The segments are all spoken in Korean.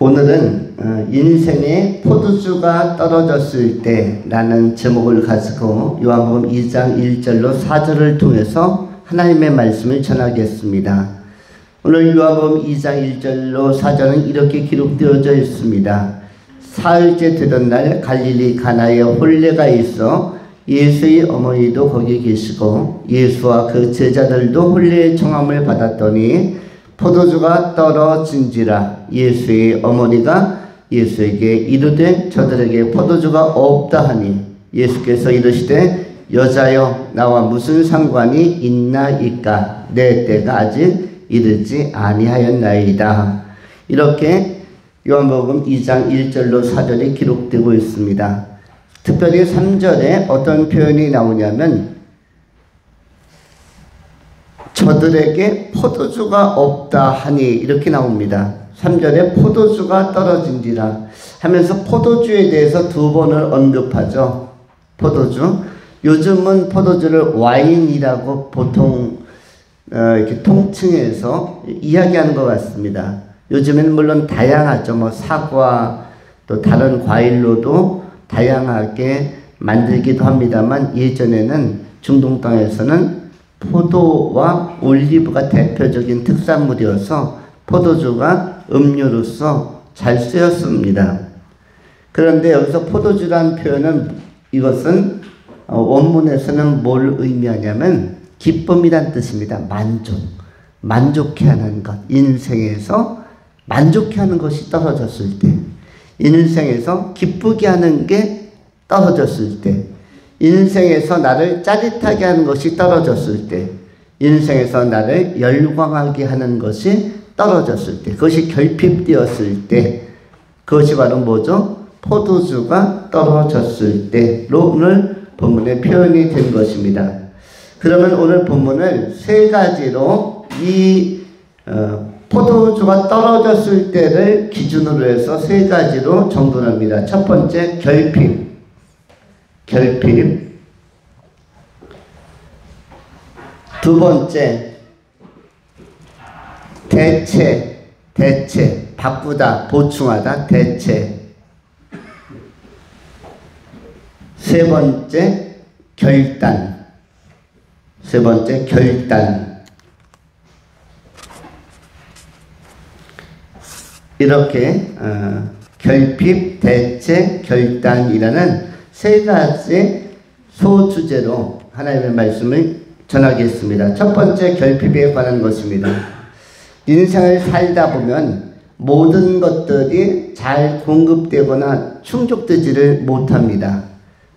오늘은 인생의 포도주가 떨어졌을 때 라는 제목을 가지고 요한복음 2장 1절로 4절을 통해서 하나님의 말씀을 전하겠습니다. 오늘 요한복음 2장 1절로 4절은 이렇게 기록되어져 있습니다. 사흘째 되던 날 갈릴리 가나에 혼례가 있어 예수의 어머니도 거기 계시고 예수와 그 제자들도 혼례의 청함을 받았더니 포도주가 떨어진지라. 예수의 어머니가 예수에게 이르되 저들에게 포도주가 없다 하니 예수께서 이르시되 여자여 나와 무슨 상관이 있나이까 내 때가 아직 이르지 아니하였나이다. 이렇게 요한복음 2장 1절로 4절이 기록되고 있습니다. 특별히 3절에 어떤 표현이 나오냐면 저들에게 포도주가 없다 하니 이렇게 나옵니다. 3절에 포도주가 떨어진지라 하면서 포도주에 대해서 두 번을 언급하죠. 포도주. 요즘은 포도주를 와인이라고 보통 이렇게 통칭해서 이야기하는 것 같습니다. 요즘에는 물론 다양하죠. 뭐 사과 또 다른 과일로도 다양하게 만들기도 합니다만 예전에는 중동 땅에서는 포도와 올리브가 대표적인 특산물이어서 포도주가 음료로서 잘 쓰였습니다. 그런데 여기서 포도주라는 표현은 이것은 원문에서는 뭘 의미하냐면 기쁨이란 뜻입니다. 만족해하는 것. 인생에서 만족해하는 것이 떨어졌을 때, 인생에서 기쁘게 하는 게 떨어졌을 때, 인생에서 나를 짜릿하게 하는 것이 떨어졌을 때, 인생에서 나를 열광하게 하는 것이 떨어졌을 때, 그것이 결핍되었을 때, 그것이 바로 뭐죠? 포도주가 떨어졌을 때로 오늘 본문의 표현이 된 것입니다. 그러면 오늘 본문을 세 가지로 이 포도주가 떨어졌을 때를 기준으로 해서 세 가지로 정돈합니다. 첫 번째, 결핍. 두 번째, 대체, 바꾸다, 보충하다, 대체. 세 번째, 결단. 이렇게 결핍, 대체, 결단이라는 세 가지 소주제로 하나님의 말씀을 전하겠습니다. 첫 번째, 결핍에 관한 것입니다. 인생을 살다 보면 모든 것들이 잘 공급되거나 충족되지를 못합니다.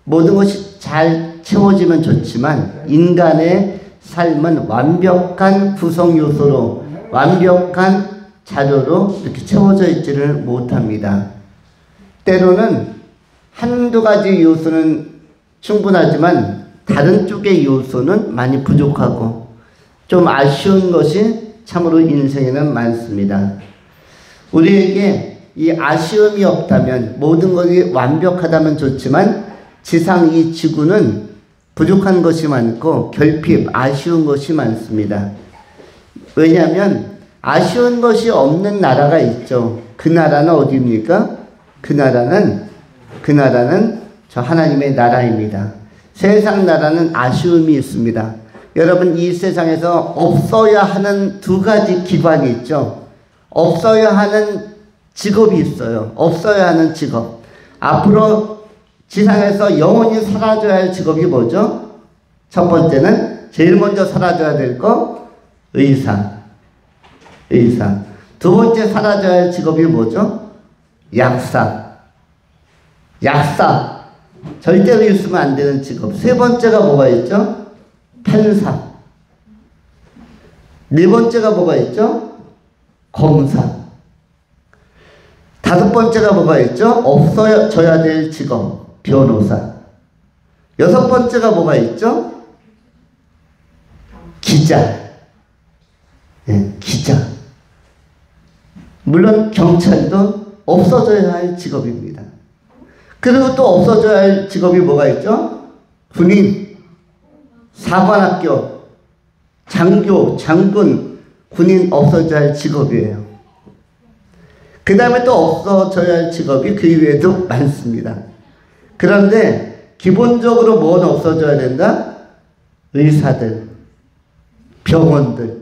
모든 것이 잘 채워지면 좋지만 인간의 삶은 완벽한 구성 요소로, 완벽한 자료로 이렇게 채워져 있지를 못합니다. 때로는 한두 가지 요소는 충분하지만 다른 쪽의 요소는 많이 부족하고 좀 아쉬운 것이 참으로 인생에는 많습니다. 우리에게 이 아쉬움이 없다면 모든 것이 완벽하다면 좋지만 지상 이 지구는 부족한 것이 많고 결핍, 아쉬운 것이 많습니다. 왜냐하면 아쉬운 것이 없는 나라가 있죠. 그 나라는 어디입니까? 그 나라는 저 하나님의 나라입니다. 세상 나라는 아쉬움이 있습니다. 여러분, 이 세상에서 없어야 하는 두 가지 기관이 있죠. 없어야 하는 직업이 있어요. 없어야 하는 직업. 앞으로 지상에서 영원히 사라져야 할 직업이 뭐죠? 첫 번째는 제일 먼저 사라져야 될 거 의사. 두 번째 사라져야 할 직업이 뭐죠? 약사. 절대로 있으면 안 되는 직업. 세 번째가 뭐가 있죠? 판사. 네 번째가 뭐가 있죠? 검사. 다섯 번째가 뭐가 있죠? 없어져야 될 직업. 변호사. 여섯 번째가 뭐가 있죠? 기자. 기자. 물론 경찰도 없어져야 할 직업입니다. 그리고 또 없어져야 할 직업이 뭐가 있죠? 군인, 사관학교, 장교, 장군, 군인 없어져야 할 직업이에요. 그 다음에 또 없어져야 할 직업이 그 이외에도 많습니다. 그런데 기본적으로 뭐는 없어져야 된다? 의사들, 병원들,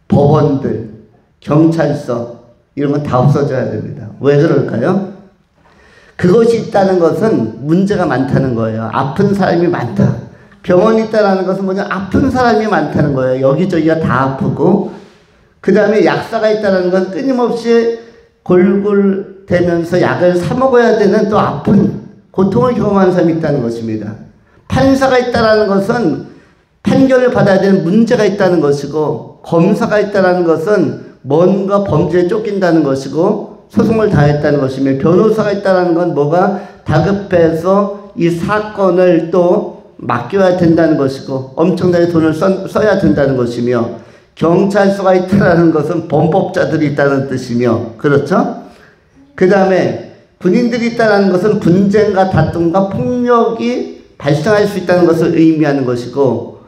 법원들, 경찰서 이런 건 다 없어져야 됩니다. 왜 그럴까요? 그것이 있다는 것은 문제가 많다는 거예요. 아픈 사람이 많다. 병원이 있다는 것은 뭐냐? 아픈 사람이 많다는 거예요. 여기저기가 다 아프고, 그 다음에 약사가 있다는 건 끊임없이 골골대면서 약을 사 먹어야 되는 또 아픈 고통을 경험하는 사람이 있다는 것입니다. 판사가 있다는 것은 판결을 받아야 되는 문제가 있다는 것이고, 검사가 있다는 것은 뭔가 범죄에 쫓긴다는 것이고 소송을 당했다는 것이며, 변호사가 있다는 건 뭐가 다급해서 이 사건을 또 맡겨야 된다는 것이고 엄청나게 돈을 써야 된다는 것이며, 경찰서가 있다는 것은 범법자들이 있다는 뜻이며, 그렇죠? 그 다음에 군인들이 있다는 것은 분쟁과 다툼과 폭력이 발생할 수 있다는 것을 의미하는 것이고,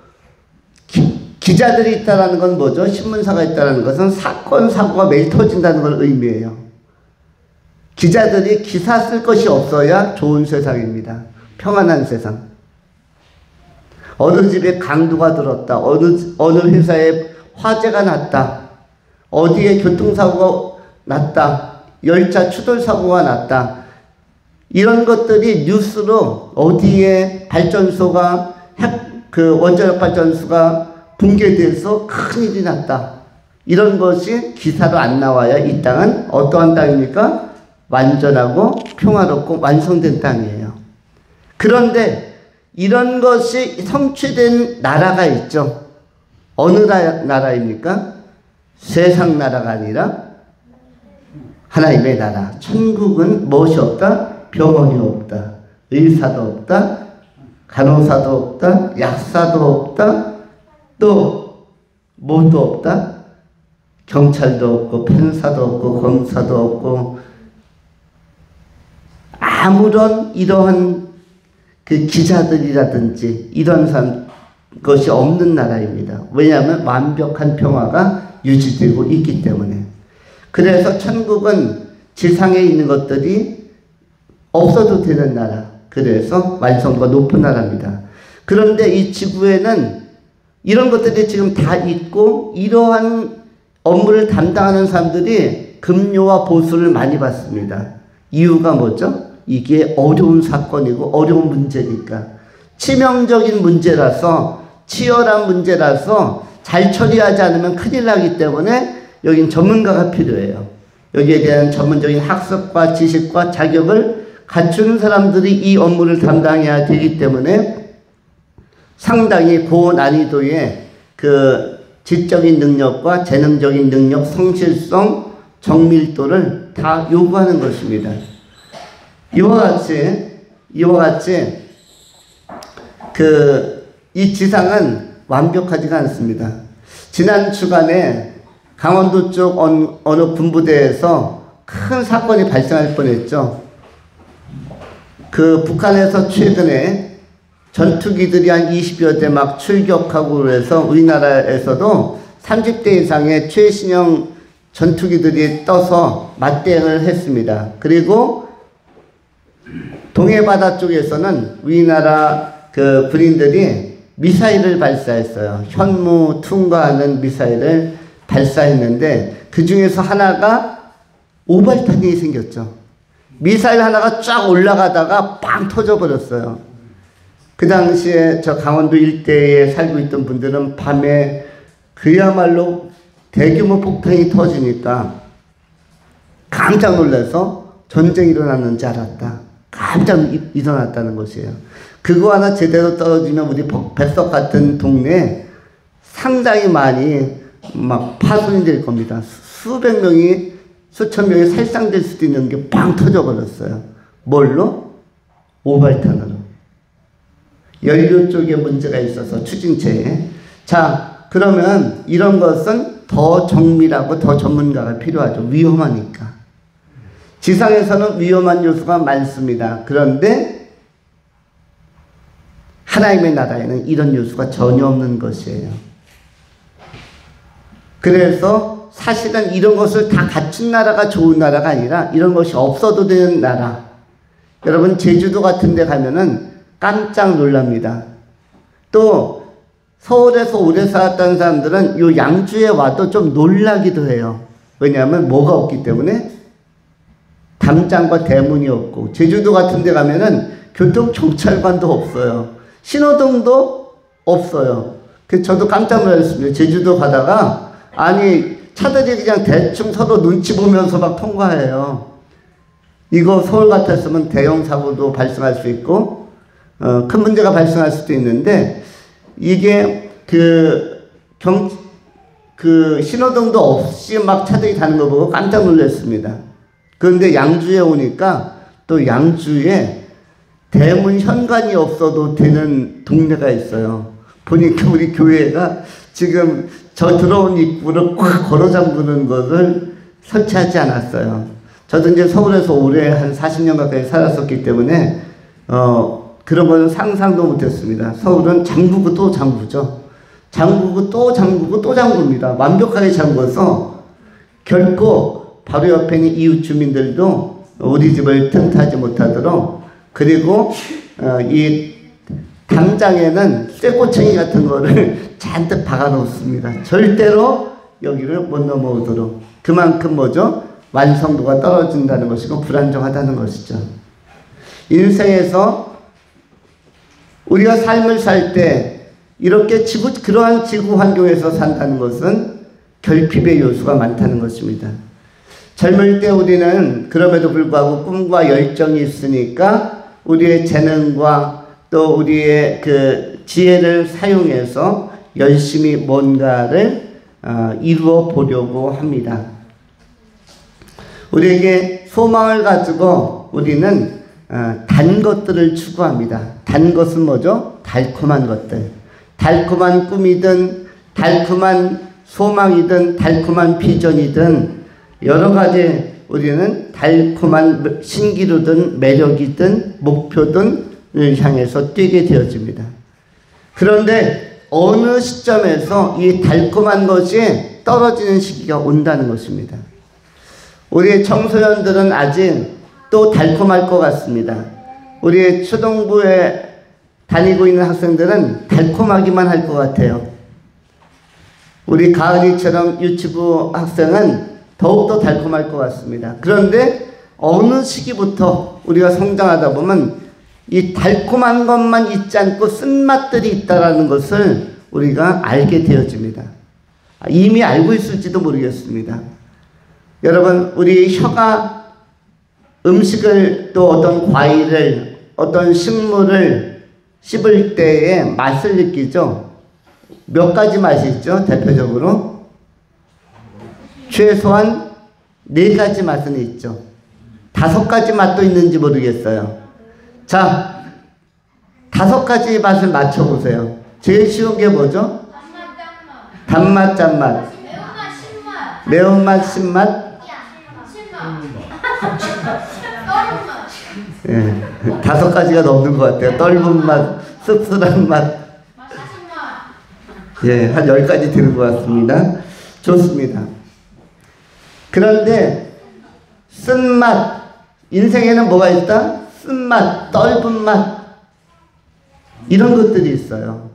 기자들이 있다는 건 뭐죠? 신문사가 있다는 것은 사건, 사고가 매일 터진다는 걸 의미해요. 기자들이 기사 쓸 것이 없어야 좋은 세상입니다. 평안한 세상. 어느 집에 강도가 들었다. 어느 회사에 화재가 났다. 어디에 교통사고가 났다. 열차 추돌사고가 났다. 이런 것들이 뉴스로 어디에 발전소가 원자력 발전소가 붕괴돼서 큰일이 났다. 이런 것이 기사로 안 나와야 이 땅은 어떠한 땅입니까? 완전하고 평화롭고 완성된 땅이에요. 그런데 이런 것이 성취된 나라가 있죠. 어느 나라입니까? 세상 나라가 아니라 하나님의 나라. 천국은 무엇이 없다? 병원이 없다. 의사도 없다. 간호사도 없다. 약사도 없다. 또 뭐도 없다? 경찰도 없고 판사도 없고 검사도 없고 아무런 이러한 그 기자들이라든지 이런 것이 없는 나라입니다. 왜냐하면 완벽한 평화가 유지되고 있기 때문에. 그래서 천국은 지상에 있는 것들이 없어도 되는 나라. 그래서 완성도가 높은 나라입니다. 그런데 이 지구에는 이런 것들이 지금 다 있고 이러한 업무를 담당하는 사람들이 급료와 보수를 많이 받습니다. 이유가 뭐죠? 이게 어려운 사건이고 어려운 문제니까. 치명적인 문제라서, 치열한 문제라서 잘 처리하지 않으면 큰일 나기 때문에 여긴 전문가가 필요해요. 여기에 대한 전문적인 학습과 지식과 자격을 갖춘 사람들이 이 업무를 담당해야 되기 때문에 상당히 고난이도의 그 지적인 능력과 재능적인 능력, 성실성, 정밀도를 다 요구하는 것입니다. 이와 같이 이 지상은 완벽하지가 않습니다. 지난 주간에 강원도 쪽 어느 군부대에서 큰 사건이 발생할 뻔했죠. 북한에서 최근에 전투기들이 한 20여 대 막 출격하고 그래서 우리나라에서도 30대 이상의 최신형 전투기들이 떠서 맞대응을 했습니다. 그리고 동해바다 쪽에서는 우리나라 군인들이 미사일을 발사했어요. 현무 퉁가하는 미사일을 발사했는데 그 중에서 하나가 오발탄이 생겼죠. 미사일 하나가 쫙 올라가다가 빵 터져버렸어요. 그 당시에 저 강원도 일대에 살고 있던 분들은 밤에 그야말로 대규모 폭탄이 터지니까 깜짝 놀라서 전쟁이 일어났는지 알았다. 깜짝 일어났다는 것이에요. 그거 하나 제대로 떨어지면 우리 뱃속 같은 동네에 상당히 많이 막 파손이 될 겁니다. 수백 명이, 수천 명이 살상될 수도 있는 게 빵 터져버렸어요. 뭘로? 오발탄으로. 연료 쪽에 문제가 있어서 추진체에. 자, 그러면 이런 것은 더 정밀하고 더 전문가가 필요하죠. 위험하니까. 지상에서는 위험한 요소가 많습니다. 그런데 하나님의 나라에는 이런 요소가 전혀 없는 것이에요. 그래서 사실은 이런 것을 다 갖춘 나라가 좋은 나라가 아니라 이런 것이 없어도 되는 나라. 여러분 제주도 같은 데 가면은 깜짝 놀랍니다. 또 서울에서 오래 살았다는 사람들은 요 양주에 와도 좀 놀라기도 해요. 왜냐하면 뭐가 없기 때문에 담장과 대문이 없고, 제주도 같은 데 가면은 교통경찰관도 없어요. 신호등도 없어요. 그래서 저도 깜짝 놀랐습니다. 제주도 가다가 아니 차들이 그냥 대충 서로 눈치 보면서 막 통과해요. 이거 서울 같았으면 대형 사고도 발생할 수 있고 큰 문제가 발생할 수도 있는데, 이게 그 신호등도 없이 막 차들이 다는 거 보고 깜짝 놀랐습니다. 그런데 양주에 오니까 또 양주에 대문 현관이 없어도 되는 동네가 있어요. 보니까 우리 교회가 지금 저 들어온 입구를 꽉 걸어 잠그는 것을 설치하지 않았어요. 저도 이제 서울에서 오래 한 40년 가까이 살았었기 때문에 그런 거는 상상도 못했습니다. 서울은 잠그고 또 잠그죠. 잠그고 또 잠그고 또 잠굽니다. 완벽하게 잠궈서 결코 바로 옆에 있는 이웃 주민들도 우리 집을 틈타지 못하도록, 그리고 이 담장에는 쇠꼬챙이 같은 거를 잔뜩 박아 놓습니다. 절대로 여기를 못 넘어오도록. 그만큼 뭐죠? 완성도가 떨어진다는 것이고 불안정하다는 것이죠. 인생에서 우리가 삶을 살 때 이렇게 그러한 지구 환경에서 산다는 것은 결핍의 요소가 많다는 것입니다. 젊을 때 우리는 그럼에도 불구하고 꿈과 열정이 있으니까 우리의 재능과 또 우리의 그 지혜를 사용해서 열심히 뭔가를 이루어 보려고 합니다. 우리에게 소망을 가지고 우리는 단 것들을 추구합니다. 단 것은 뭐죠? 달콤한 것들. 달콤한 꿈이든 달콤한 소망이든 달콤한 비전이든 여러 가지 우리는 달콤한 신기루든 매력이든 목표든 향해서 뛰게 되어집니다. 그런데 어느 시점에서 이 달콤한 것이 떨어지는 시기가 온다는 것입니다. 우리의 청소년들은 아직 또 달콤할 것 같습니다. 우리 초등부에 다니고 있는 학생들은 달콤하기만 할 것 같아요. 우리 가은이처럼 유치부 학생은 더욱더 달콤할 것 같습니다. 그런데 어느 시기부터 우리가 성장하다 보면 이 달콤한 것만 있지 않고 쓴맛들이 있다는 것을 우리가 알게 되어집니다. 이미 알고 있을지도 모르겠습니다. 여러분, 우리 혀가 음식을 또 어떤 과일을 어떤 식물을 씹을 때에 맛을 느끼죠. 몇 가지 맛이 있죠, 대표적으로? 최소한 4가지 맛은 있죠. 5가지 맛도 있는지 모르겠어요. 자, 5가지 맛을 맞춰보세요. 제일 쉬운 게 뭐죠? 단맛, 짠맛. 매운맛, 신맛. 예, 5가지가 넘는 것 같아요. 떫은 맛, 씁쓸한 맛. 예, 한 10가지 되는 것 같습니다. 좋습니다. 그런데 쓴맛, 인생에는 뭐가 있다? 쓴맛, 떫은 맛, 이런 것들이 있어요.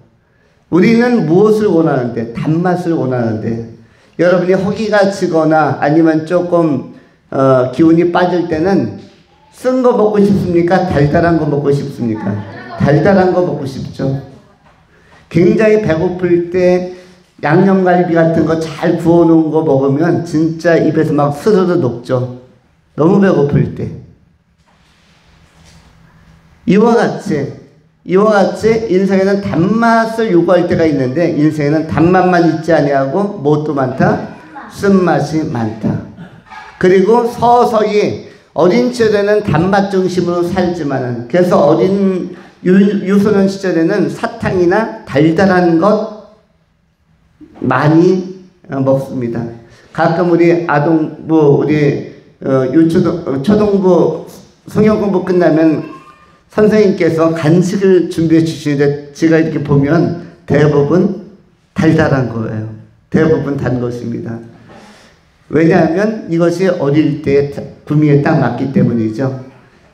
우리는 무엇을 원하는데? 단맛을 원하는데, 여러분이 허기가 지거나 아니면 조금 기운이 빠질 때는 쓴 거 먹고 싶습니까? 달달한 거 먹고 싶습니까? 달달한 거 먹고 싶죠. 굉장히 배고플 때 양념갈비 같은 거 잘 구워놓은 거 먹으면 진짜 입에서 막 스르르 녹죠. 너무 배고플 때. 이와 같이 인생에는 단맛을 요구할 때가 있는데, 인생에는 단맛만 있지 아니하고 무엇도 많다? 쓴맛이 많다. 그리고 서서히 어린 시절에는 단맛 중심으로 살지만은, 그래서 어린 유소년 시절에는 사탕이나 달달한 것 많이 먹습니다. 가끔 우리 아동부, 우리 초등부 성경 공부 끝나면 선생님께서 간식을 준비해 주시는데, 제가 이렇게 보면 대부분 달달한 거예요. 대부분 단 것입니다. 왜냐하면 이것이 어릴 때 구미에 딱 맞기 때문이죠.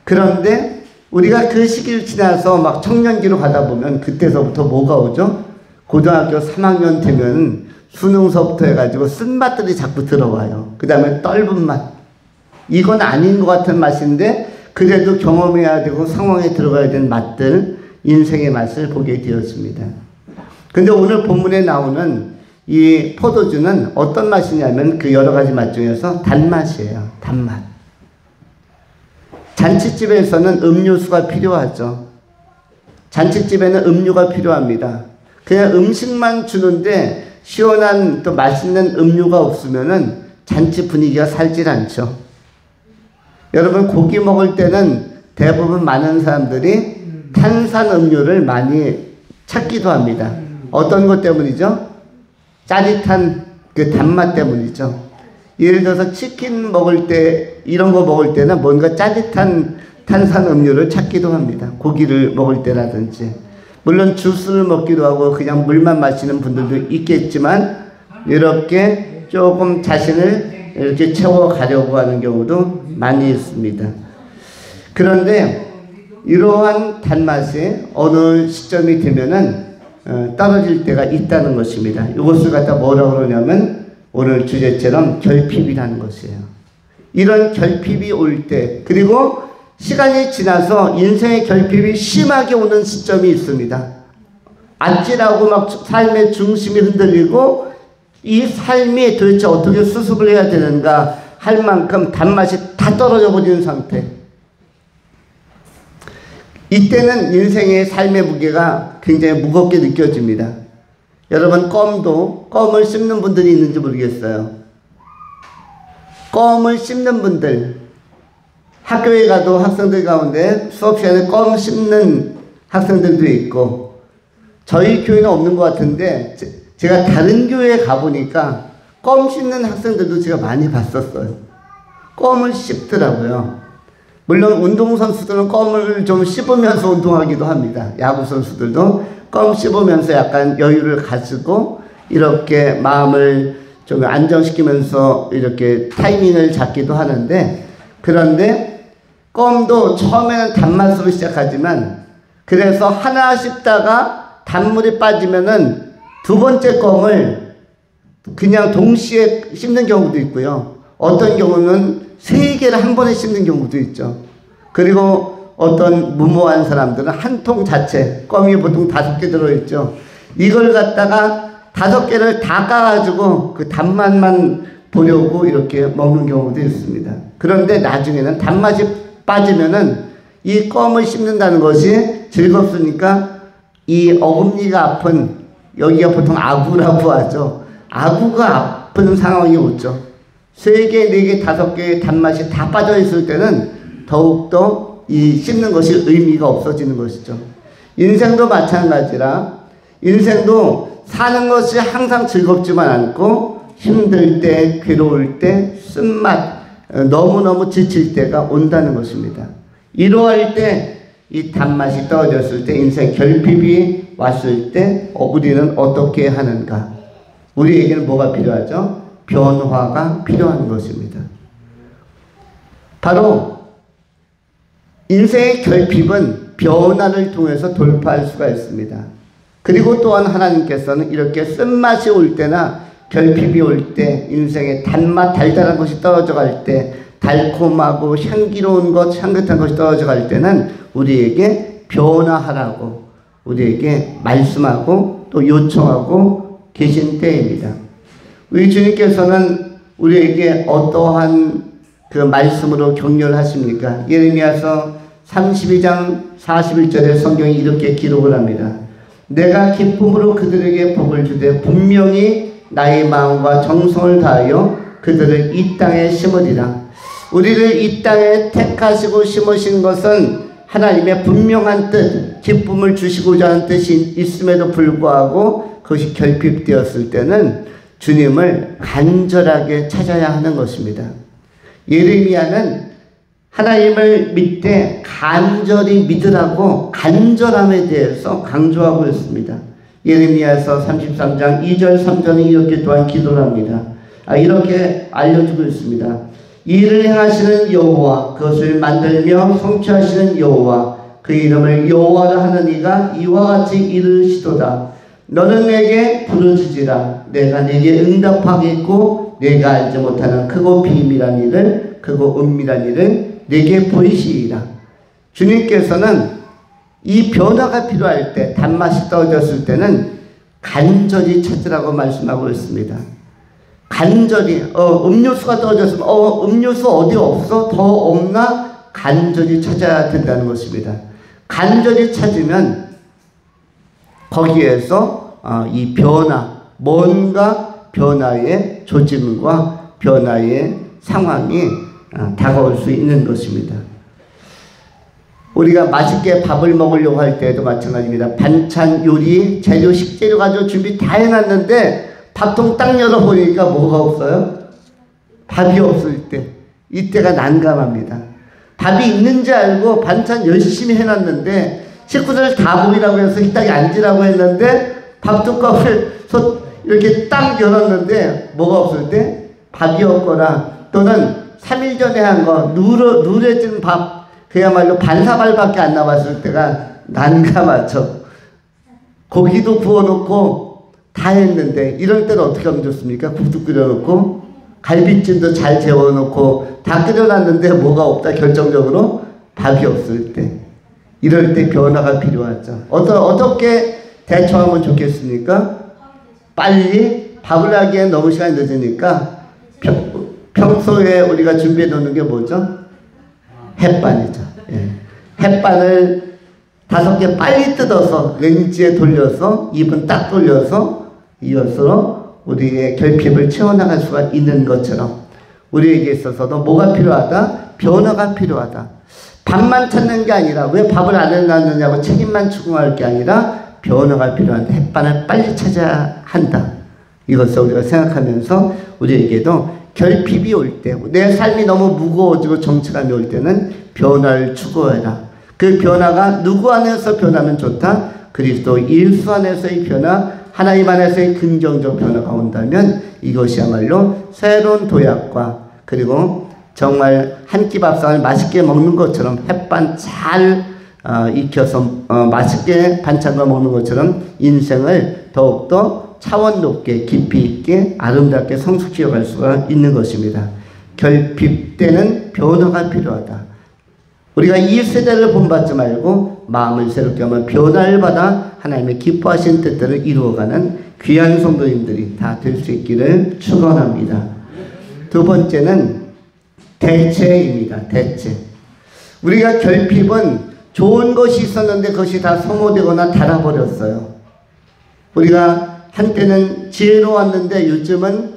그런데 우리가 그 시기를 지나서 막 청년기로 가다 보면 그때서부터 뭐가 오죠? 고등학교 3학년 되면 수능서부터 해가지고 쓴맛들이 자꾸 들어와요. 그 다음에 떫은 맛. 이건 아닌 것 같은 맛인데 그래도 경험해야 되고 상황에 들어가야 되는 맛들, 인생의 맛을 보게 되었습니다. 근데 오늘 본문에 나오는 이 포도주는 어떤 맛이냐면 그 여러 가지 맛 중에서 단맛이에요. 단맛. 잔치집에서는 음료수가 필요하죠. 잔치집에는 음료가 필요합니다. 그냥 음식만 주는데 시원한 또 맛있는 음료가 없으면은 잔치 분위기가 살질 않죠. 여러분 고기 먹을 때는 대부분 많은 사람들이 탄산 음료를 많이 찾기도 합니다. 어떤 것 때문이죠? 짜릿한 그 단맛 때문이죠. 예를 들어서 치킨 먹을 때 이런 거 먹을 때는 뭔가 짜릿한 탄산 음료를 찾기도 합니다. 고기를 먹을 때라든지. 물론 주스를 먹기도 하고 그냥 물만 마시는 분들도 있겠지만 이렇게 조금 자신을 이렇게 채워가려고 하는 경우도 많이 있습니다. 그런데 이러한 단맛이 어느 시점이 되면은 떨어질 때가 있다는 것입니다. 이것을 갖다 뭐라고 그러냐면 오늘 주제처럼 결핍이라는 것이에요. 이런 결핍이 올 때, 그리고 시간이 지나서 인생의 결핍이 심하게 오는 시점이 있습니다. 아찔하고 막 삶의 중심이 흔들리고 이 삶이 도대체 어떻게 수습을 해야 되는가 할 만큼 단맛이 다 떨어져 버리는 상태. 이때는 인생의 삶의 무게가 굉장히 무겁게 느껴집니다. 여러분 껌을 씹는 분들이 있는지 모르겠어요. 껌을 씹는 분들, 학교에 가도 학생들 가운데 수업 시간에 껌 씹는 학생들도 있고, 저희 교회는 없는 것 같은데 제가 다른 교회에 가보니까 껌 씹는 학생들도 제가 많이 봤었어요. 껌을 씹더라고요. 물론 운동선수들은 껌을 좀 씹으면서 운동하기도 합니다. 야구선수들도 껌 씹으면서 약간 여유를 가지고 이렇게 마음을 좀 안정시키면서 이렇게 타이밍을 잡기도 하는데, 그런데 껌도 처음에는 단맛으로 시작하지만 그래서 하나 씹다가 단물이 빠지면은 두 번째 껌을 그냥 동시에 씹는 경우도 있고요. 어떤 경우는 3개를 한 번에 씹는 경우도 있죠. 그리고 어떤 무모한 사람들은 한 통 자체, 껌이 보통 5개 들어있죠. 이걸 갖다가 5개를 다 까가지고 그 단맛만 보려고 이렇게 먹는 경우도 있습니다. 그런데 나중에는 단맛이 빠지면은 이 껌을 씹는다는 것이 즐겁으니까 이 어금니가 아픈, 여기가 보통 아구라고 하죠. 아구가 아픈 상황이 오죠. 3개, 4개, 5개의 단맛이 다 빠져있을 때는 더욱더 이 씹는 것이 의미가 없어지는 것이죠. 인생도 마찬가지라, 인생도 사는 것이 항상 즐겁지만 않고 힘들 때, 괴로울 때, 쓴맛, 너무너무 지칠 때가 온다는 것입니다. 이러할 때 이 단맛이 떨어졌을 때, 인생 결핍이 왔을 때 우리는 어떻게 하는가? 우리에게는 뭐가 필요하죠? 변화가 필요한 것입니다. 바로 인생의 결핍은 변화를 통해서 돌파할 수가 있습니다. 그리고 또한 하나님께서는 이렇게 쓴맛이 올 때나 결핍이 올 때, 인생의 단맛, 달달한 것이 떨어져 갈 때, 달콤하고 향기로운 것, 향긋한 것이 떨어져 갈 때는 우리에게 변화하라고 우리에게 말씀하고 또 요청하고 계신 때입니다. 우리 주님께서는 우리에게 어떠한 그 말씀으로 격려를 하십니까? 예레미야서 32장 41절에 성경이 이렇게 기록을 합니다. 내가 기쁨으로 그들에게 복을 주되 분명히 나의 마음과 정성을 다하여 그들을 이 땅에 심으리라. 우리를 이 땅에 택하시고 심으신 것은 하나님의 분명한 뜻, 기쁨을 주시고자 하는 뜻이 있음에도 불구하고 그것이 결핍되었을 때는 주님을 간절하게 찾아야 하는 것입니다. 예레미야는 하나님을 믿되 간절히 믿으라고 간절함에 대해서 강조하고 있습니다. 예레미야서 33장 2절 3절은 이렇게 또한 기도를 합니다. 이렇게 알려주고 있습니다. 이를 행하시는 여호와, 그것을 만들며 성취하시는 여호와, 그 이름을 여호와라 하는 이가 이와 같이 이르시도다. 너는 내게 부르짖으라. 내가 내게 응답하겠고 내가 알지 못하는 크고 비밀한 일을, 크고 은밀한 일을 내게 보이시리라. 주님께서는 이 변화가 필요할 때, 단맛이 떨어졌을 때는 간절히 찾으라고 말씀하고 있습니다. 간절히, 음료수가 떨어졌으면 음료수 어디 없어? 더 없나? 간절히 찾아야 된다는 것입니다. 간절히 찾으면 거기에서 이 변화, 뭔가 변화의 조짐과 변화의 상황이 다가올 수 있는 것입니다. 우리가 맛있게 밥을 먹으려고 할 때도 마찬가지입니다. 반찬, 요리, 재료, 식재료 가지고 준비 다 해놨는데 밥통 딱 열어보니까 뭐가 없어요? 밥이 없을 때, 이때가 난감합니다. 밥이 있는지 알고 반찬 열심히 해놨는데 식구들 다 모이라고 해서 식당에 앉으라고 했는데 밥뚜껑을 이렇게 딱 열었는데 뭐가 없을 때? 밥이 없거나, 또는 3일 전에 한 거 누래진 밥, 그야말로 반사발밖에 안 남았을 때가 난감하죠. 고기도 구워놓고 다 했는데 이럴 때는 어떻게 하면 좋습니까? 국도 끓여놓고 갈비찜도 잘 재워놓고 다 끓여놨는데 뭐가 없다, 결정적으로 밥이 없을 때, 이럴 때 변화가 필요하죠. 어떻게 대처하면 좋겠습니까? 빨리 밥을 하기엔 너무 시간이 늦으니까 평소에 우리가 준비해 놓는 게 뭐죠? 햇반이죠. 예. 햇반을 5개 빨리 뜯어서 렌지에 돌려서, 입은 딱 돌려서 이어서 우리의 결핍을 채워나갈 수가 있는 것처럼 우리에게 있어서도 뭐가 필요하다? 변화가 필요하다. 밥만 찾는 게 아니라, 왜 밥을 안 해놨느냐고 책임만 추궁할 게 아니라 변화가 필요한데 햇반을 빨리 찾아야 한다. 이것을 우리가 생각하면서 우리에게도 결핍이 올 때, 내 삶이 너무 무거워지고 정체감이 올 때는 변화를 추구해라. 그 변화가 누구 안에서 변하면 좋다? 그리스도 예수 안에서의 변화, 하나님 안에서의 긍정적 변화가 온다면 이것이야말로 새로운 도약과, 그리고 정말 한 끼 밥상을 맛있게 먹는 것처럼 햇반 잘 익혀서 맛있게 반찬과 먹는 것처럼 인생을 더욱더 차원 높게, 깊이 있게, 아름답게 성숙시켜 갈 수가 있는 것입니다. 결핍되는 변화가 필요하다. 우리가 이 세대를 본받지 말고 마음을 새롭게 하면 변화를 받아 하나님의 기뻐하신 뜻들을 이루어가는 귀한 성도님들이 다 될 수 있기를 축원합니다. 두 번째는 대체입니다. 대체. 우리가 결핍은 좋은 것이 있었는데 그것이 다 소모되거나 닳아버렸어요. 우리가 한때는 지혜로웠는데 요즘은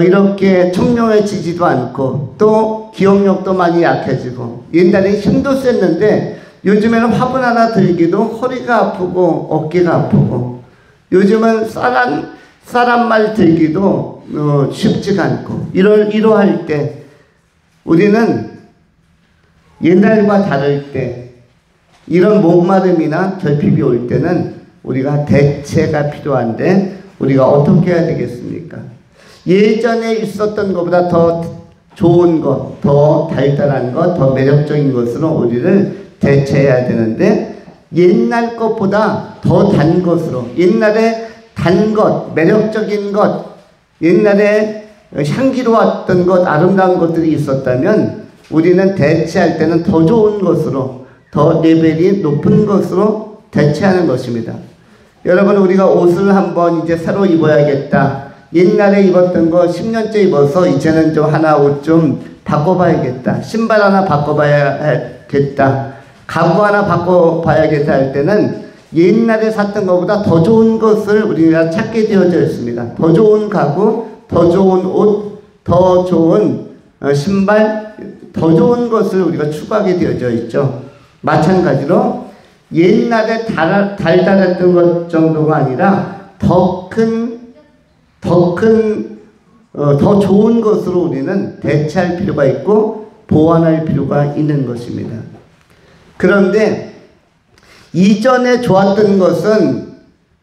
이렇게 청명해지지도 않고, 또 기억력도 많이 약해지고, 옛날에 힘도 셌는데 요즘에는 화분 하나 들기도 허리가 아프고 어깨가 아프고, 요즘은 쌀한 말 들기도 쉽지가 않고, 이러할 때 우리는 옛날과 다를 때, 이런 목마름이나 결핍이 올 때는 우리가 대체가 필요한데 우리가 어떻게 해야 되겠습니까? 예전에 있었던 것보다 더 좋은 것, 더 달달한 것, 더 매력적인 것으로 우리를 대체해야 되는데, 옛날 것보다 더 단 것으로, 옛날에 단 것, 매력적인 것, 옛날에 향기로웠던 것, 아름다운 것들이 있었다면 우리는 대체할 때는 더 좋은 것으로, 더 레벨이 높은 것으로 대체하는 것입니다. 여러분, 우리가 옷을 한번 이제 새로 입어야겠다. 옛날에 입었던 거 10년째 입어서 이제는 좀 하나 옷 좀 바꿔봐야겠다. 신발 하나 바꿔봐야겠다. 가구 하나 바꿔봐야겠다 할 때는 옛날에 샀던 것보다 더 좋은 것을 우리가 찾게 되어져 있습니다. 더 좋은 가구, 더 좋은 옷, 더 좋은 신발, 더 좋은 것을 우리가 추구하게 되어져 있죠. 마찬가지로 옛날에 달달했던 것 정도가 아니라 더 좋은 것으로 우리는 대체할 필요가 있고 보완할 필요가 있는 것입니다. 그런데 이전에 좋았던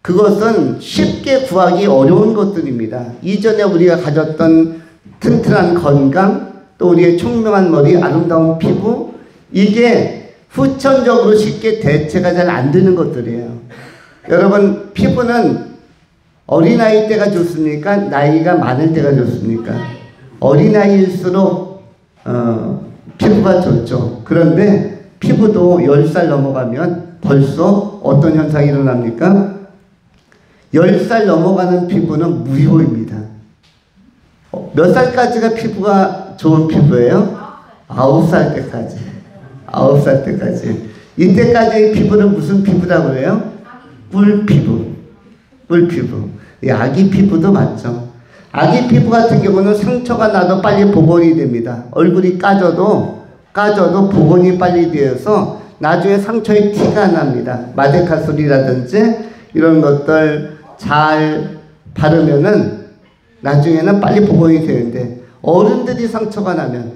그것은 쉽게 구하기 어려운 것들입니다. 이전에 우리가 가졌던 튼튼한 건강, 또 우리의 총명한 머리, 아름다운 피부, 이게 후천적으로 쉽게 대체가 잘 안 되는 것들이에요. 여러분, 피부는 어린아이 때가 좋습니까? 나이가 많을 때가 좋습니까? 어린아이일수록 피부가 좋죠. 그런데 피부도 10살 넘어가면 벌써 어떤 현상이 일어납니까? 10살 넘어가는 피부는 무효입니다. 몇 살까지가 피부가 좋은 피부예요? 9살 때까지. 9살 때까지. 이때까지의 피부는 무슨 피부라고 해요? 꿀피부. 꿀피부. 아기 피부도 맞죠. 아기 피부 같은 경우는 상처가 나도 빨리 복원이 됩니다. 얼굴이 까져도 복원이 빨리 되어서 나중에 상처에 티가 납니다. 마데카솔이라든지 이런 것들 잘 바르면은 나중에는 빨리 복원이 되는데, 어른들이 상처가 나면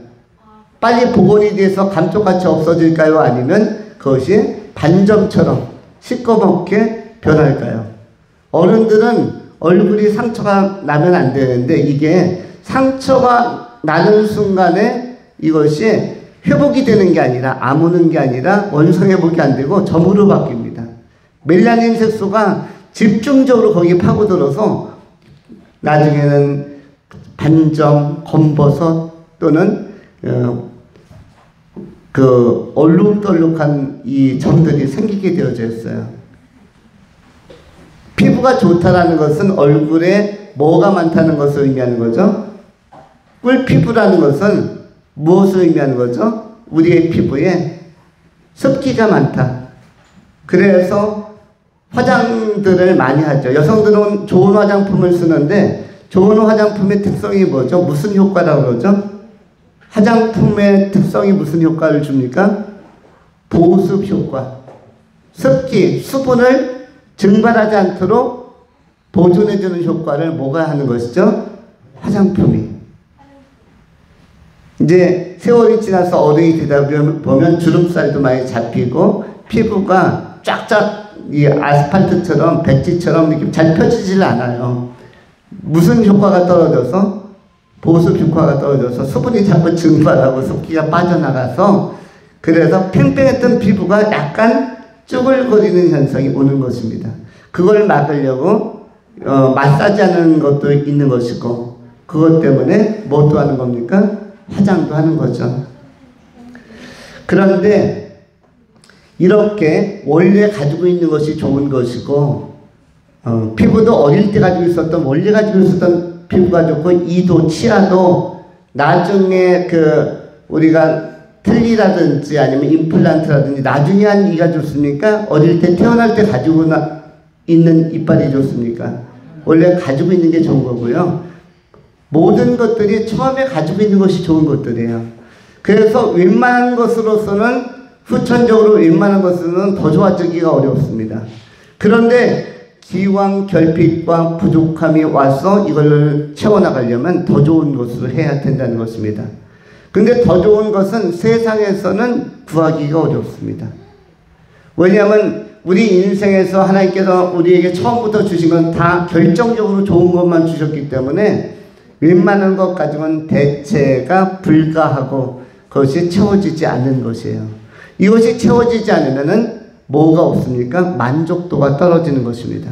빨리 복원이 돼서 감쪽같이 없어질까요? 아니면 그것이 반점처럼 시꺼멓게 변할까요? 어른들은 얼굴이 상처가 나면 안 되는데, 이게 상처가 나는 순간에 이것이 회복이 되는 게 아니라, 아무는 게 아니라 원상회복이 안 되고 점으로 바뀝니다. 멜라닌 색소가 집중적으로 거기에 파고들어서 나중에는 반점, 검버섯 또는 그 얼룩덜룩한 이 점들이 생기게 되어져 있어요. 피부가 좋다라는 것은 얼굴에 뭐가 많다는 것을 의미하는 거죠? 꿀피부라는 것은 무엇을 의미하는 거죠? 우리의 피부에 습기가 많다. 그래서 화장들을 많이 하죠. 여성들은 좋은 화장품을 쓰는데, 좋은 화장품의 특성이 뭐죠? 무슨 효과라고 그러죠? 화장품의 특성이 무슨 효과를 줍니까? 보습 효과. 습기, 수분을 증발하지 않도록 보존해주는 효과를 뭐가 하는 것이죠? 화장품이. 이제 세월이 지나서 어른이 되다 보면 주름살도 많이 잡히고 피부가 쫙쫙 이 아스팔트처럼 백지처럼 이렇게 잘 펴지질 않아요. 무슨 효과가 떨어져서? 보습 효과가 떨어져서 수분이 자꾸 증발하고 습기가 빠져나가서, 그래서 팽팽했던 피부가 약간 쭈글거리는 현상이 오는 것입니다. 그걸 막으려고 마사지하는 것도 있는 것이고, 그것 때문에 뭐도 하는 겁니까? 화장도 하는 거죠. 그런데 이렇게 원래 가지고 있는 것이 좋은 것이고, 피부도 어릴 때 가지고 있었던, 원래 가지고 있었던 피부가 좋고, 이도 치아도 나중에 우리가 틀니라든지 아니면 임플란트라든지 나중에 한 이가 좋습니까? 어릴 때 태어날 때 가지고 있는 이빨이 좋습니까? 원래 가지고 있는 게 좋은 거고요. 모든 것들이 처음에 가지고 있는 것이 좋은 것들이에요. 그래서 웬만한 것으로서는, 후천적으로 웬만한 것으로는 더 좋아지기가 어렵습니다. 그런데 기왕 결핍과 부족함이 와서 이걸 채워나가려면 더 좋은 것으로 해야 된다는 것입니다. 근데 더 좋은 것은 세상에서는 구하기가 어렵습니다. 왜냐하면 우리 인생에서 하나님께서 우리에게 처음부터 주신 건 다 결정적으로 좋은 것만 주셨기 때문에 웬만한 것 가지고는 대체가 불가하고 그것이 채워지지 않는 것이에요. 이것이 채워지지 않으면은 뭐가 없습니까? 만족도가 떨어지는 것입니다.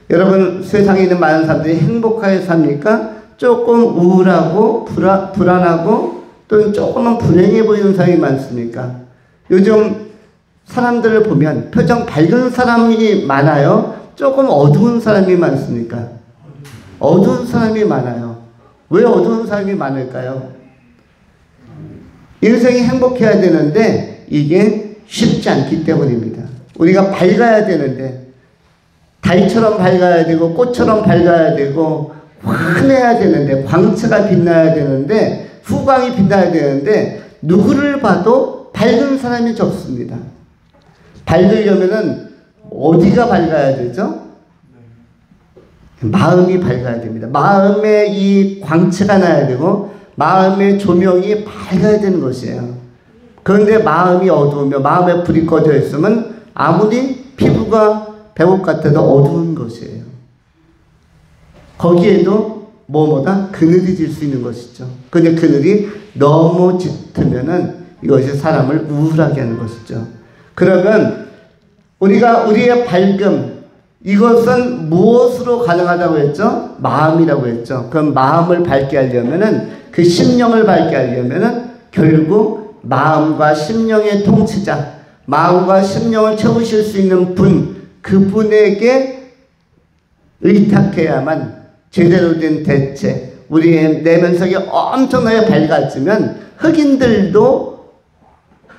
여러분, 세상에 있는 많은 사람들이 행복하게 삽니까? 조금 우울하고 불안하고 또는 조금은 불행해 보이는 사람이 많습니까? 요즘 사람들을 보면 표정 밝은 사람이 많아요? 조금 어두운 사람이 많습니까? 어두운 사람이 많아요. 왜 어두운 사람이 많을까요? 인생이 행복해야 되는데 이게 쉽지 않기 때문입니다. 우리가 밝아야 되는데, 달처럼 밝아야 되고 꽃처럼 밝아야 되고 환해야 되는데, 광채가 빛나야 되는데, 후광이 빛나야 되는데 누구를 봐도 밝은 사람이 적습니다. 밝으려면은 어디가 밝아야 되죠? 마음이 밝아야 됩니다. 마음에 이 광채가 나야 되고 마음의 조명이 밝아야 되는 것이에요. 그런데 마음이 어두우며 마음에 불이 꺼져 있으면 아무리 피부가 백옥 같아도 어두운 것이에요. 거기에도 뭐뭐다? 그늘이 질 수 있는 것이죠. 근데 그늘이 너무 짙으면은 이것이 사람을 우울하게 하는 것이죠. 그러면 우리가 우리의 밝음, 이것은 무엇으로 가능하다고 했죠? 마음이라고 했죠. 그럼 마음을 밝게 하려면은, 그 심령을 밝게 하려면은 결국 마음과 심령의 통치자, 마음과 심령을 채우실 수 있는 분, 그분에게 의탁해야만 제대로 된 대체, 우리의 내면석이 엄청나게 밝아지면 흑인들도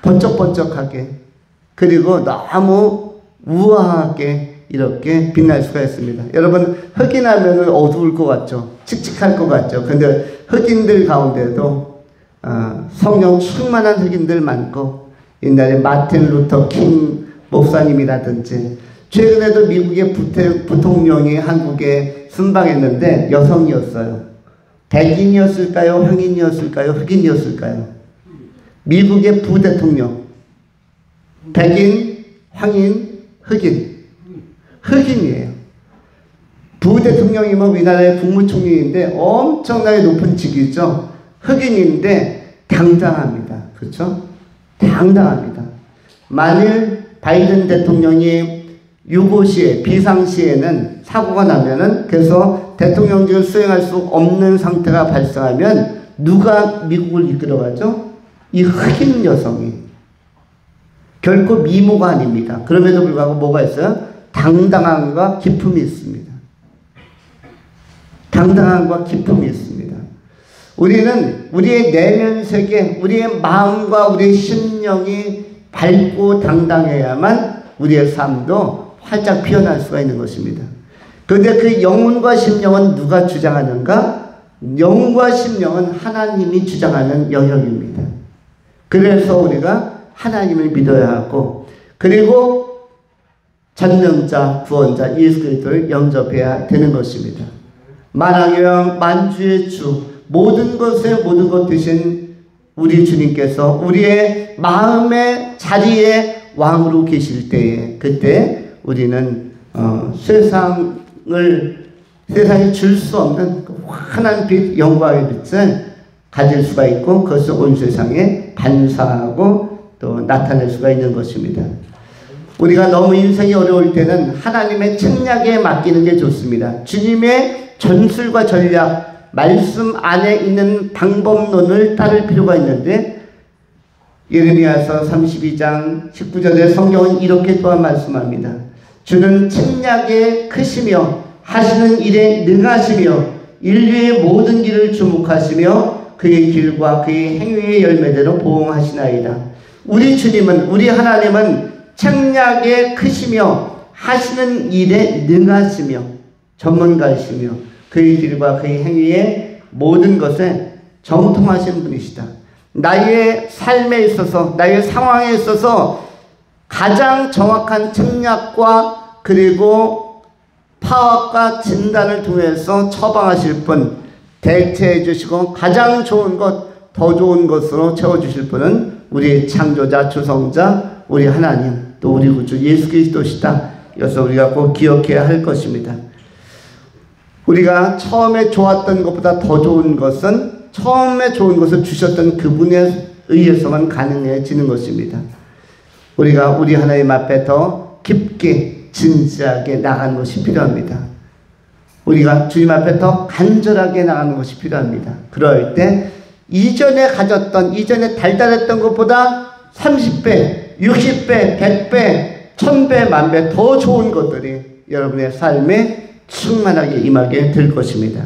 번쩍번쩍하게, 그리고 너무 우아하게 이렇게 빛날 수가 있습니다. 여러분, 흑인하면 어두울 것 같죠? 칙칙할 것 같죠? 근데 흑인들 가운데도 성령 충만한 흑인들 많고, 옛날에 마틴 루터 킹 목사님이라든지, 최근에도 미국의 부통령이 한국에 순방했는데 여성이었어요. 백인이었을까요? 황인이었을까요? 흑인이었을까요? 미국의 부대통령. 백인, 황인, 흑인. 흑인이에요. 부대통령이면 우리나라의 국무총리인데 엄청나게 높은 직위죠. 흑인인데 당당합니다. 그렇죠? 당당합니다. 만일 바이든 대통령이 유고시에, 비상시에는 사고가 나면은, 그래서 대통령직을 수행할 수 없는 상태가 발생하면 누가 미국을 이끌어가죠? 이 흑인 여성이. 결코 미모가 아닙니다. 그럼에도 불구하고 뭐가 있어요? 당당함과 기품이 있습니다. 당당함과 기품이 있습니다. 우리는 우리의 내면 세계, 우리의 마음과 우리의 심령이 밝고 당당해야만 우리의 삶도 활짝 피어날 수가 있는 것입니다. 그런데 그 영혼과 심령은 누가 주장하는가? 영혼과 심령은 하나님이 주장하는 영역입니다. 그래서 우리가 하나님을 믿어야 하고, 그리고 전능자, 구원자 예수 그리스도를 영접해야 되는 것입니다. 만왕의 왕, 만주의 주, 모든 것의 모든 것 되신 우리 주님께서 우리의 마음의 자리에 왕으로 계실 때에, 그때 우리는 세상에 줄 수 없는 환한 빛, 영광의 빛을 가질 수가 있고, 그것을 온 세상에 반사하고 또 나타낼 수가 있는 것입니다. 우리가 너무 인생이 어려울 때는 하나님의 책략에 맡기는 게 좋습니다. 주님의 전술과 전략, 말씀 안에 있는 방법론을 따를 필요가 있는데, 예레미야서 32장 19절에 성경은 이렇게 또한 말씀합니다. 주는 책략에 크시며 하시는 일에 능하시며 인류의 모든 길을 주목하시며 그의 길과 그의 행위의 열매대로 보응하시나이다. 우리 주님은, 우리 하나님은 책략에 크시며 하시는 일에 능하시며 전문가이시며 그의 길과 그의 행위의 모든 것에 정통하신 분이시다. 나의 삶에 있어서, 나의 상황에 있어서 가장 정확한 책략과 그리고 파악과 진단을 통해서 처방하실 분, 대체해 주시고 가장 좋은 것, 더 좋은 것으로 채워주실 분은 우리의 창조자, 주성자, 우리 하나님, 또 우리 구주 예수 그리스도시다. 이것을 우리가 꼭 기억해야 할 것입니다. 우리가 처음에 좋았던 것보다 더 좋은 것은 처음에 좋은 것을 주셨던 그분에 의해서만 가능해지는 것입니다. 우리가 우리 하나님 앞에 더 깊게 진지하게 나가는 것이 필요합니다. 우리가 주님 앞에 더 간절하게 나가는 것이 필요합니다. 그럴 때 이전에 가졌던, 이전에 달달했던 것보다 30배, 60배, 100배, 1000배, 만배 더 좋은 것들이 여러분의 삶에 충만하게 임하게 될 것입니다.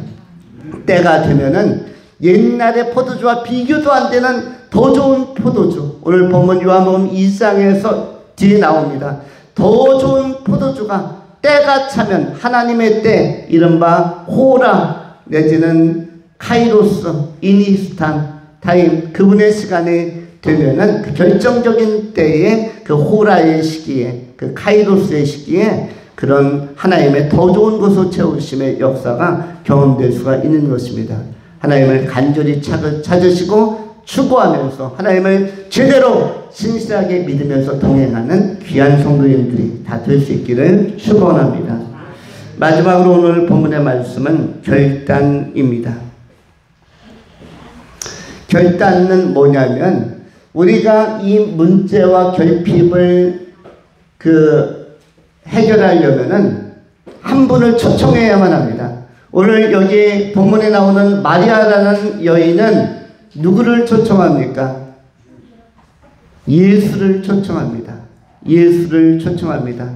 때가 되면은 옛날의 포도주와 비교도 안 되는 더 좋은 포도주, 오늘 본문 요한복음 2장에서 뒤에 나옵니다. 더 좋은 포도주가 때가 차면 하나님의 때, 이른바 호라 내지는 카이로스, 이니스탄 타임, 그분의 시간이 되면은 그 결정적인 때에, 그 호라의 시기에, 그 카이로스의 시기에 그런 하나님의 더 좋은 것을 채우심의 역사가 경험될 수가 있는 것입니다. 하나님을 간절히 찾으시고 추구하면서 하나님을 제대로 신실하게 믿으면서 동행하는 귀한 성도님들이 다 될 수 있기를 축원합니다. 마지막으로 오늘 본문의 말씀은 결단입니다. 결단은 뭐냐면 우리가 이 문제와 결핍을 해결하려면은 한 분을 초청해야만 합니다. 오늘 여기 본문에 나오는 마리아라는 여인은 누구를 초청합니까? 예수를 초청합니다. 예수를 초청합니다.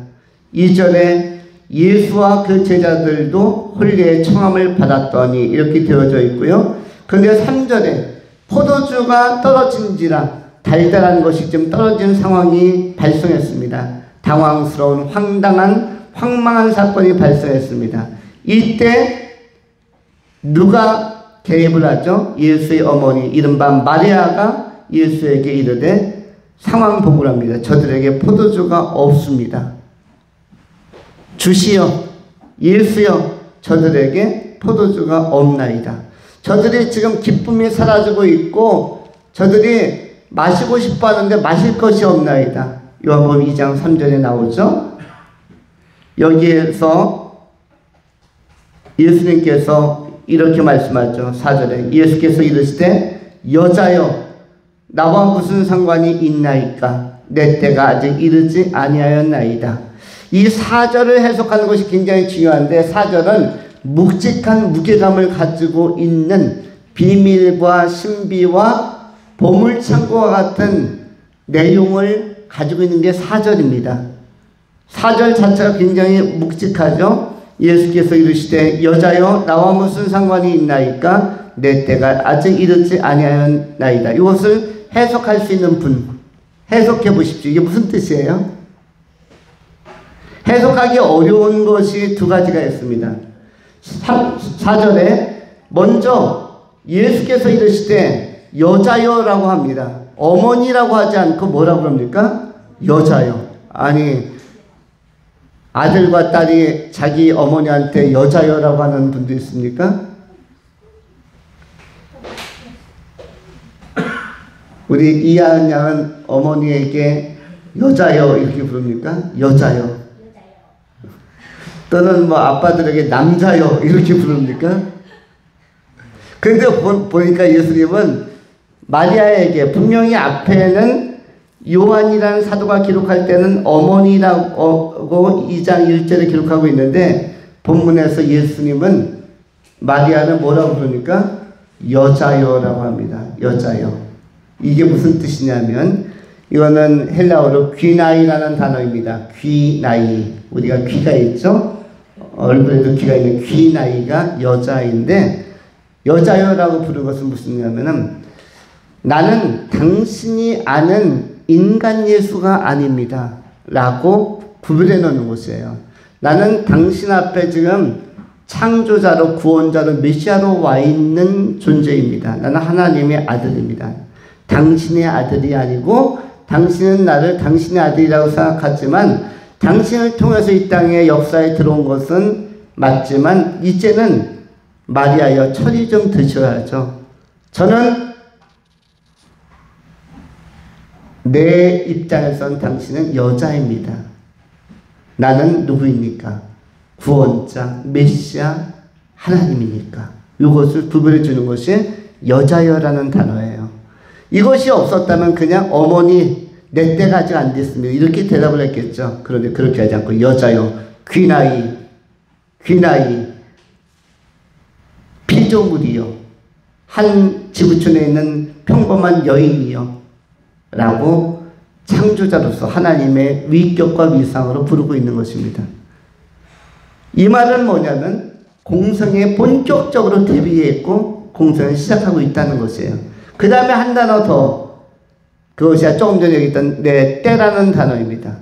2절에 예수와 그 제자들도 홀리의 청함을 받았더니 이렇게 되어져 있고요. 그런데 3절에 포도주가 떨어진지라 달달한 것이 좀 떨어진 상황이 발생했습니다. 당황스러운 황망한 사건이 발생했습니다. 이때 누가 개입을 하죠? 예수의 어머니 이른바 마리아가 예수에게 이르되 상황 보고를 합니다. 저들에게 포도주가 없습니다. 주시여 예수여 저들에게 포도주가 없나이다. 저들이 지금 기쁨이 사라지고 있고 저들이 마시고 싶어 하는데 마실 것이 없나이다. 요한복음 2장 3절에 나오죠. 여기에서 예수님께서 이렇게 말씀하죠. 4절에 예수께서 이르시되 여자여 나와 무슨 상관이 있나이까 내 때가 아직 이르지 아니하였나이다. 이 4절을 해석하는 것이 굉장히 중요한데 4절은 묵직한 무게감을 가지고 있는 비밀과 신비와 보물창고와 같은 내용을 가지고 있는 게 4절입니다. 4절 자체가 굉장히 묵직하죠. 예수께서 이르시되 여자여 나와 무슨 상관이 있나이까 내 때가 아직 이르지 아니하였나이다. 이것을 해석할 수 있는 분 해석해 보십시오. 이게 무슨 뜻이에요? 해석하기 어려운 것이 두 가지가 있습니다. 4절에 먼저 예수께서 이르시되 여자여라고 합니다. 어머니라고 하지 않고 뭐라고 합니까? 여자여. 아니 아들과 딸이 자기 어머니한테 여자여라고 하는 분도 있습니까? 우리 이하은 양은 어머니에게 여자여 이렇게 부릅니까? 여자여. 또는 뭐 아빠들에게 남자여 이렇게 부릅니까? 그런데 보니까 예수님은 마리아에게 분명히 앞에는 요한이라는 사도가 기록할 때는 어머니라고 2장 1절에 기록하고 있는데 본문에서 예수님은 마리아는 뭐라고 부르니까 여자여라고 합니다. 여자여. 이게 무슨 뜻이냐면 이거는 헬라어로 귀나이라는 단어입니다. 귀나이. 우리가 귀가 있죠? 얼굴에도 귀가 있는 귀나이가 여자인데 여자여라고 부르는 것은 무슨 의미냐면은 나는 당신이 아는 인간 예수가 아닙니다. 라고 구별해 놓는 것이에요. 나는 당신 앞에 지금 창조자로 구원자로 메시아로 와 있는 존재입니다. 나는 하나님의 아들입니다. 당신의 아들이 아니고 당신은 나를 당신의 아들이라고 생각하지만 당신을 통해서 이 땅에 역사에 들어온 것은 맞지만 이제는 마리아여 철이 좀 드셔야죠. 저는 내 입장에선 당신은 여자입니다. 나는 누구입니까? 구원자, 메시아, 하나님이니까. 이것을 구별해 주는 것이 여자여라는 단어예요. 이것이 없었다면 그냥 어머니 내 때가 아직 안 됐습니다. 이렇게 대답을 했겠죠. 그런데 그렇게 하지 않고 여자여, 귀나이, 피조물이요. 한 지구촌에 있는 평범한 여인이요. 라고 창조자로서 하나님의 위격과 위상으로 부르고 있는 것입니다. 이 말은 뭐냐면 공성에 본격적으로 대비했고 공성을 시작하고 있다는 것이에요. 그 다음에 한 단어 더. 그것이 조금 전에 얘기했던 내 때라는 단어입니다.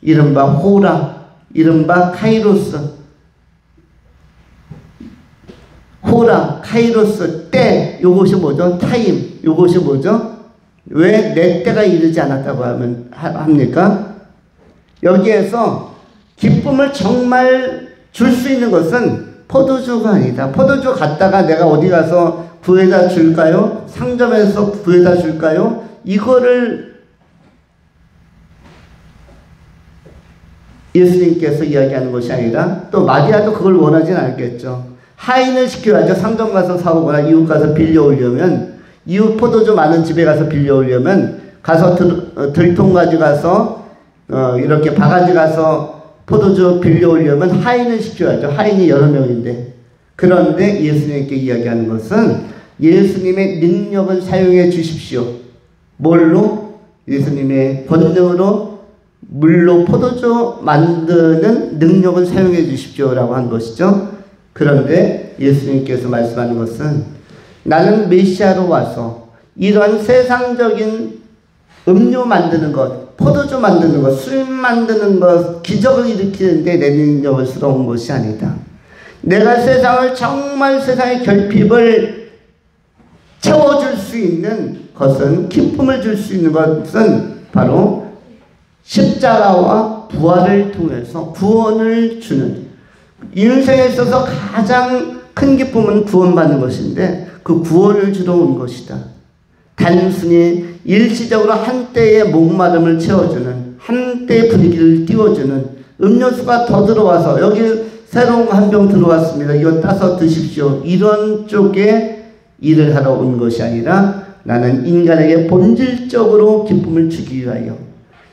이른바 호라, 이른바 카이로스. 호라, 카이로스, 때, 요것이 뭐죠? 타임, 요것이 뭐죠? 왜 내 때가 이르지 않았다고 합니까? 여기에서 기쁨을 정말 줄 수 있는 것은 포도주가 아니다. 포도주 갖다가 내가 어디 가서 구해다 줄까요? 상점에서 구해다 줄까요? 이거를 예수님께서 이야기하는 것이 아니라 또 마리아도 그걸 원하진 않겠죠. 하인을 시켜야죠. 상점 가서 사오거나 이웃 가서 빌려오려면, 이웃 포도주 많은 집에 가서 빌려오려면 가서 들통 가져가서 이렇게 바가지 가서 포도주 빌려오려면 하인을 시켜야죠. 하인이 여러 명인데. 그런데 예수님께 이야기하는 것은 예수님의 능력을 사용해 주십시오. 뭘로? 예수님의 권능으로 물로 포도주 만드는 능력을 사용해 주십시오라고 한 것이죠. 그런데 예수님께서 말씀하는 것은 나는 메시아로 와서 이런 세상적인 음료 만드는 것, 포도주 만드는 것, 술 만드는 것, 기적을 일으키는데 내 능력을 쓰러온 것이 아니다. 내가 세상을 정말 세상의 결핍을 채워줄 수 있는 것은, 기쁨을 줄 수 있는 것은 바로 십자가와 부활을 통해서 구원을 주는, 인생에 있어서 가장 큰 기쁨은 구원받는 것인데 그 구원을 주러 온 것이다. 단순히 일시적으로 한때의 목마름을 채워주는, 한때의 분위기를 띄워주는, 음료수가 더 들어와서 여기 새로운 한 병 들어왔습니다. 이거 따서 드십시오. 이런 쪽에 일을 하러 온 것이 아니라 나는 인간에게 본질적으로 기쁨을 주기 위하여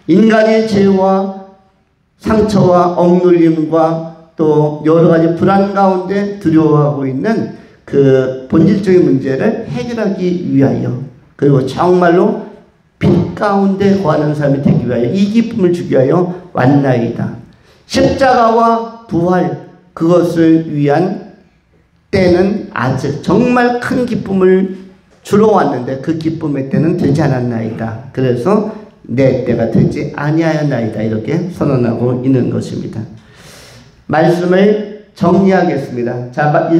인간의 죄와 상처와 억눌림과 또 여러 가지 불안 가운데 두려워하고 있는 그 본질적인 문제를 해결하기 위하여, 그리고 정말로 빛 가운데 거하는 사람이 되기 위하여 이 기쁨을 주기 위하여 왔나이다. 십자가와 부활, 그것을 위한 때는 아직 정말 큰 기쁨을 주러 왔는데 그 기쁨의 때는 되지 않았나이다. 그래서 내 때가 되지 아니하였나이다. 이렇게 선언하고 있는 것입니다. 말씀을 정리하겠습니다. 자,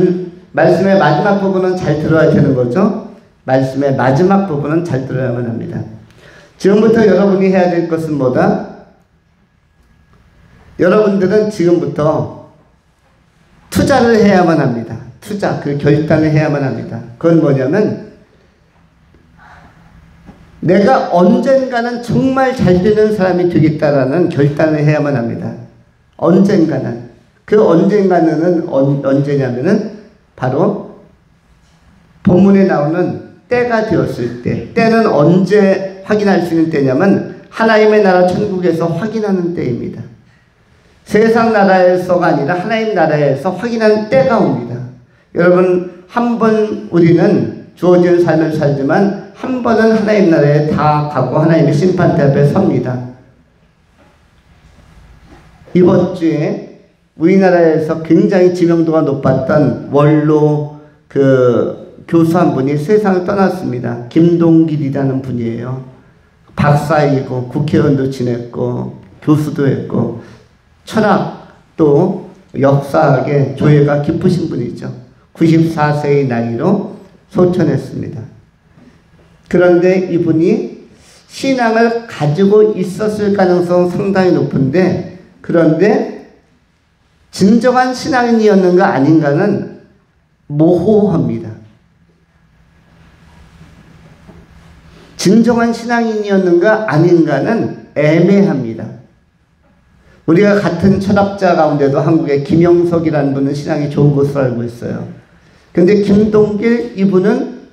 말씀의 마지막 부분은 잘 들어야 되는 거죠. 말씀의 마지막 부분은 잘 들어야만 합니다. 지금부터 여러분이 해야 될 것은 뭐다? 여러분들은 지금부터 투자를 해야만 합니다. 투자, 그 결단을 해야만 합니다. 그건 뭐냐면 내가 언젠가는 정말 잘 되는 사람이 되겠다라는 결단을 해야만 합니다. 언젠가는. 그 언젠가는 언제냐면은 바로 본문에 나오는 때가 되었을 때. 때는 언제 확인할 수 있는 때냐면 하나님의 나라 천국에서 확인하는 때입니다. 세상 나라에서가 아니라 하나님 나라에서 확인하는 때가 옵니다. 여러분, 한 번 우리는 주어진 삶을 살지만 한 번은 하나님 나라에 다 가고 하나님의 심판대 앞에 섭니다. 이번 주에 우리나라에서 굉장히 지명도가 높았던 원로 그 교수 한 분이 세상을 떠났습니다. 김동길이라는 분이에요. 박사이고 국회의원도 지냈고 교수도 했고 철학 또 역사학에 조예가 깊으신 분이죠. 94세의 나이로 소천했습니다. 그런데 이분이 신앙을 가지고 있었을 가능성은 상당히 높은데, 그런데 진정한 신앙인이었는가 아닌가는 모호합니다. 진정한 신앙인이었는가 아닌가는 애매합니다. 우리가 같은 철학자 가운데도 한국의 김영석이라는 분은 신앙이 좋은 것으로 알고 있어요. 그런데 김동길 이분은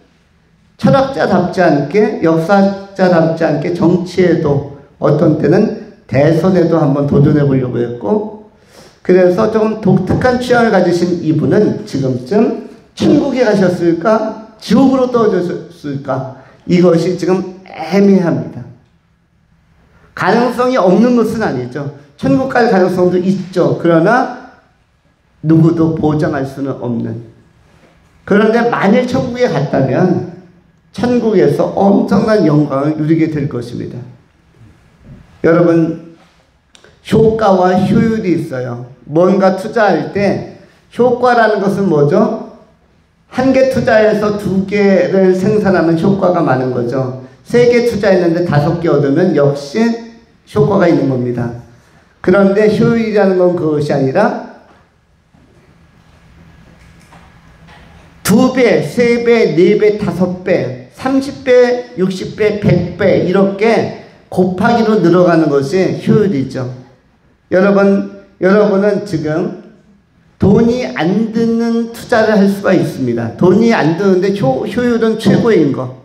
철학자답지 않게, 역사자답지 않게 정치에도 어떤 때는 대선에도 한번 도전해 보려고 했고, 그래서 좀 독특한 취향을 가지신 이분은 지금쯤 천국에 가셨을까? 지옥으로 떨어졌을까? 이것이 지금 애매합니다. 가능성이 없는 것은 아니죠. 천국 갈 가능성도 있죠. 그러나 누구도 보장할 수는 없는. 그런데 만일 천국에 갔다면 천국에서 엄청난 영광을 누리게 될 것입니다. 여러분, 효과와 효율이 있어요. 뭔가 투자할 때 효과라는 것은 뭐죠? 한 개 투자해서 2개를 생산하면 효과가 많은 거죠. 3개 투자했는데 5개 얻으면 역시 효과가 있는 겁니다. 그런데 효율이라는 건 그것이 아니라 2배, 3배, 4배, 5배, 30배, 60배, 100배 이렇게 곱하기로 늘어가는 것이 효율이죠. 여러분은 지금 돈이 안 드는 투자를 할 수가 있습니다. 돈이 안 드는데 효율은 최고인 거.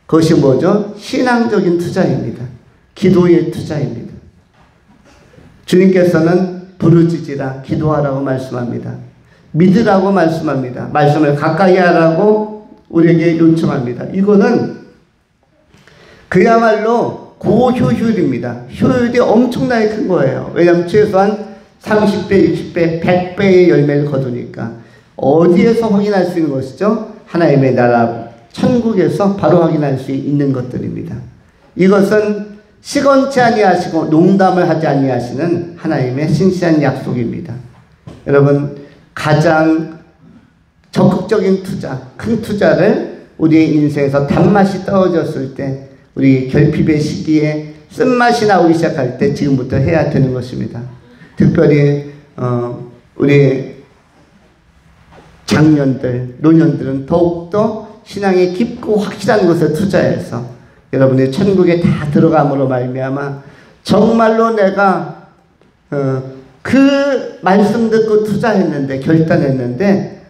그것이 뭐죠? 신앙적인 투자입니다. 기도의 투자입니다. 주님께서는 부르짖으라, 기도하라고 말씀합니다. 믿으라고 말씀합니다. 말씀을 가까이 하라고 우리에게 요청합니다. 이거는 그야말로 고효율입니다. 효율이 엄청나게 큰 거예요. 왜냐하면 최소한 30배, 60배, 100배의 열매를 거두니까. 어디에서 확인할 수 있는 것이죠? 하나님의 나라, 천국에서 바로 확인할 수 있는 것들입니다. 이것은 시건치 아니하시고 농담을 하지 아니하시는 하나님의 신실한 약속입니다. 여러분, 가장 적극적인 투자, 큰 투자를 우리의 인생에서 단맛이 떨어졌을 때, 우리 결핍의 시기에 쓴맛이 나오기 시작할 때 지금부터 해야 되는 것입니다. 특별히 우리 장년들, 노년들은 더욱더 신앙이 깊고 확실한 것에 투자해서 여러분의 천국에 다 들어감으로 말미암아 정말로 내가 그 말씀 듣고 투자했는데, 결단했는데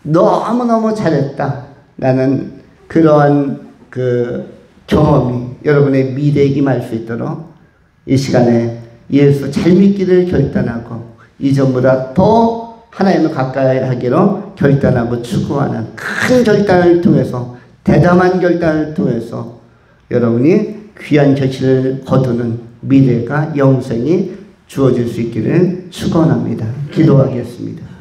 너무너무 잘했다, 나는 그러한 그 경험이 여러분의 미래에 임할 수 있도록 이 시간에 예수 잘 믿기를 결단하고 이전보다 더 하나님을 가까이 하기로 결단하고 추구하는 큰 결단을 통해서, 대담한 결단을 통해서 여러분이 귀한 결실을 거두는 미래가, 영생이 주어질 수 있기를 축원합니다. 기도하겠습니다.